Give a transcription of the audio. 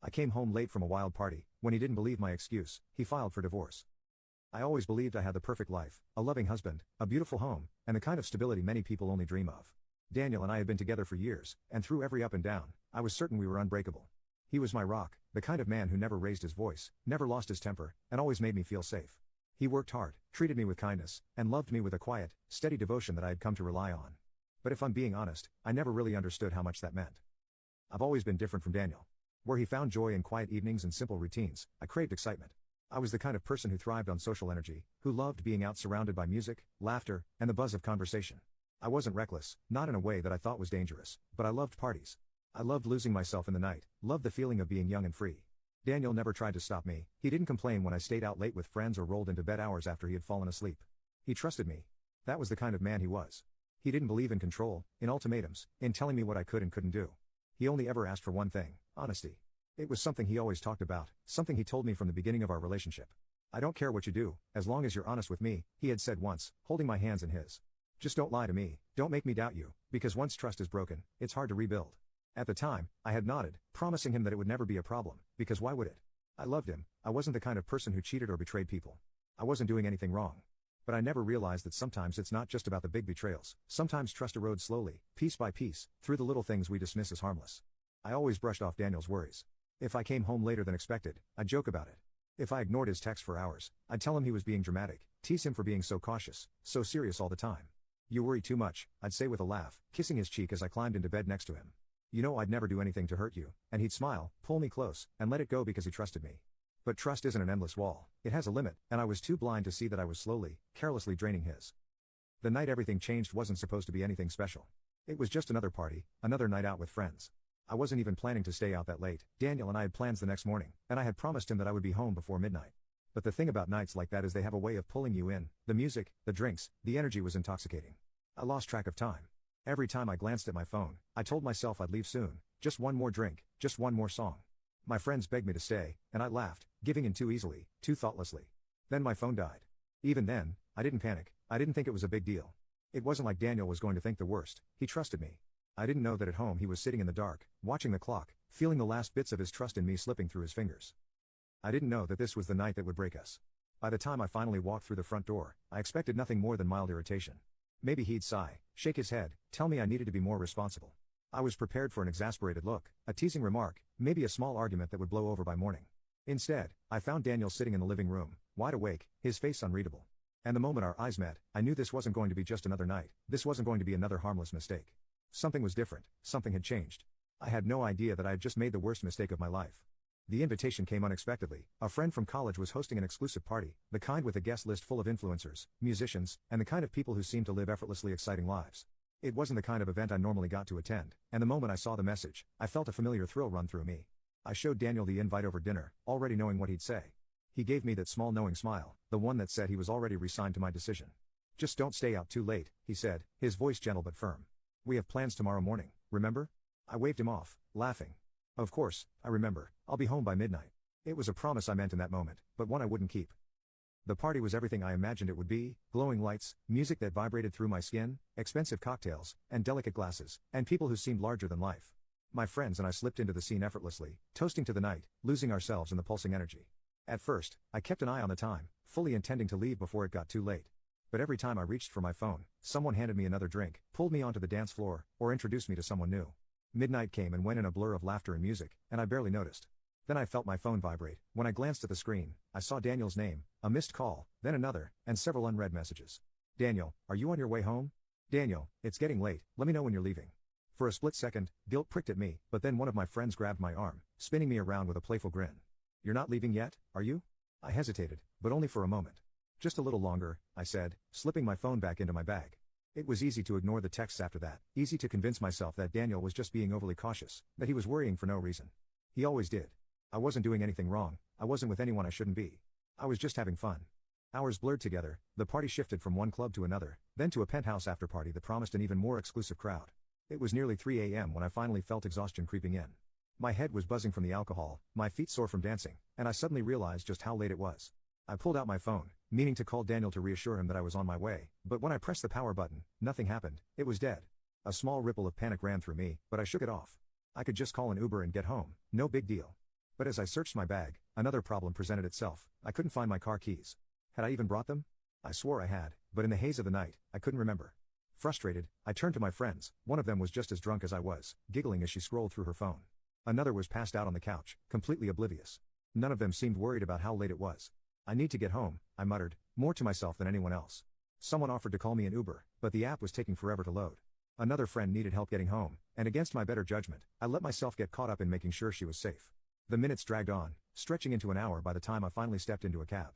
I came home late from a wild party. When he didn't believe my excuse, he filed for divorce. I always believed I had the perfect life, a loving husband, a beautiful home, and the kind of stability many people only dream of. Daniel and I had been together for years, and through every up and down, I was certain we were unbreakable. He was my rock, the kind of man who never raised his voice, never lost his temper, and always made me feel safe. He worked hard, treated me with kindness, and loved me with a quiet, steady devotion that I had come to rely on. But if I'm being honest, I never really understood how much that meant. I've always been different from Daniel. Where he found joy in quiet evenings and simple routines, I craved excitement. I was the kind of person who thrived on social energy, who loved being out surrounded by music, laughter, and the buzz of conversation. I wasn't reckless, not in a way that I thought was dangerous, but I loved parties. I loved losing myself in the night, loved the feeling of being young and free. Daniel never tried to stop me. He didn't complain when I stayed out late with friends or rolled into bed hours after he had fallen asleep. He trusted me. That was the kind of man he was. He didn't believe in control, in ultimatums, in telling me what I could and couldn't do. He only ever asked for one thing: honesty. It was something he always talked about, something he told me from the beginning of our relationship. "I don't care what you do, as long as you're honest with me," he had said once, holding my hands in his. "Just don't lie to me, don't make me doubt you, because once trust is broken, it's hard to rebuild." At the time, I had nodded, promising him that it would never be a problem, because why would it? I loved him. I wasn't the kind of person who cheated or betrayed people. I wasn't doing anything wrong. But I never realized that sometimes it's not just about the big betrayals. Sometimes trust erodes slowly, piece by piece, through the little things we dismiss as harmless. I always brushed off Daniel's worries. If I came home later than expected, I'd joke about it. If I ignored his text for hours, I'd tell him he was being dramatic, tease him for being so cautious, so serious all the time. "You worry too much," I'd say with a laugh, kissing his cheek as I climbed into bed next to him. "You know I'd never do anything to hurt you," and he'd smile, pull me close, and let it go because he trusted me. But trust isn't an endless wall, it has a limit, and I was too blind to see that I was slowly, carelessly draining his. The night everything changed wasn't supposed to be anything special. It was just another party, another night out with friends. I wasn't even planning to stay out that late. Daniel and I had plans the next morning, and I had promised him that I would be home before midnight. But the thing about nights like that is they have a way of pulling you in. The music, the drinks, the energy was intoxicating. I lost track of time. Every time I glanced at my phone, I told myself I'd leave soon, just one more drink, just one more song. My friends begged me to stay, and I laughed, giving in too easily, too thoughtlessly. Then my phone died. Even then, I didn't panic. I didn't think it was a big deal. It wasn't like Daniel was going to think the worst. He trusted me. I didn't know that at home he was sitting in the dark, watching the clock, feeling the last bits of his trust in me slipping through his fingers. I didn't know that this was the night that would break us. By the time I finally walked through the front door, I expected nothing more than mild irritation. Maybe he'd sigh, shake his head, tell me I needed to be more responsible. I was prepared for an exasperated look, a teasing remark, maybe a small argument that would blow over by morning. Instead, I found Daniel sitting in the living room, wide awake, his face unreadable. And the moment our eyes met, I knew this wasn't going to be just another night, this wasn't going to be another harmless mistake. Something was different, something had changed. I had no idea that I had just made the worst mistake of my life. The invitation came unexpectedly. A friend from college was hosting an exclusive party, the kind with a guest list full of influencers, musicians, and the kind of people who seemed to live effortlessly exciting lives. It wasn't the kind of event I normally got to attend, and the moment I saw the message, I felt a familiar thrill run through me. I showed Daniel the invite over dinner, already knowing what he'd say. He gave me that small knowing smile, the one that said he was already resigned to my decision. "Just don't stay out too late," he said, his voice gentle but firm. "We have plans tomorrow morning, remember?" I waved him off, laughing. Of course, I remember. I'll be home by midnight. It was a promise I meant in that moment, but one I wouldn't keep. The party was everything I imagined it would be: glowing lights, music that vibrated through my skin, expensive cocktails, and delicate glasses, and people who seemed larger than life. My friends and I slipped into the scene effortlessly, toasting to the night, losing ourselves in the pulsing energy. At first, I kept an eye on the time, fully intending to leave before it got too late. But every time I reached for my phone, someone handed me another drink, pulled me onto the dance floor, or introduced me to someone new. Midnight came and went in a blur of laughter and music, and I barely noticed. Then I felt my phone vibrate. When I glanced at the screen, I saw Daniel's name, a missed call, then another, and several unread messages. "Daniel, are you on your way home? Daniel, it's getting late, let me know when you're leaving." For a split second, guilt pricked at me, but then one of my friends grabbed my arm, spinning me around with a playful grin. "You're not leaving yet, are you?" I hesitated, but only for a moment. "Just a little longer," I said, slipping my phone back into my bag. It was easy to ignore the texts after that, easy to convince myself that Daniel was just being overly cautious, that he was worrying for no reason. He always did. I wasn't doing anything wrong, I wasn't with anyone I shouldn't be. I was just having fun. Hours blurred together, the party shifted from one club to another, then to a penthouse after-party that promised an even more exclusive crowd. It was nearly 3 a.m. when I finally felt exhaustion creeping in. My head was buzzing from the alcohol, my feet sore from dancing, and I suddenly realized just how late it was. I pulled out my phone, meaning to call Daniel to reassure him that I was on my way, but when I pressed the power button, nothing happened. It was dead. A small ripple of panic ran through me, but I shook it off. I could just call an Uber and get home, no big deal. But as I searched my bag, another problem presented itself. I couldn't find my car keys. Had I even brought them? I swore I had, but in the haze of the night, I couldn't remember. Frustrated, I turned to my friends. One of them was just as drunk as I was, giggling as she scrolled through her phone. Another was passed out on the couch, completely oblivious. None of them seemed worried about how late it was. I need to get home, I muttered, more to myself than anyone else. Someone offered to call me an Uber, but the app was taking forever to load. Another friend needed help getting home, and against my better judgment, I let myself get caught up in making sure she was safe. The minutes dragged on, stretching into an hour by the time I finally stepped into a cab.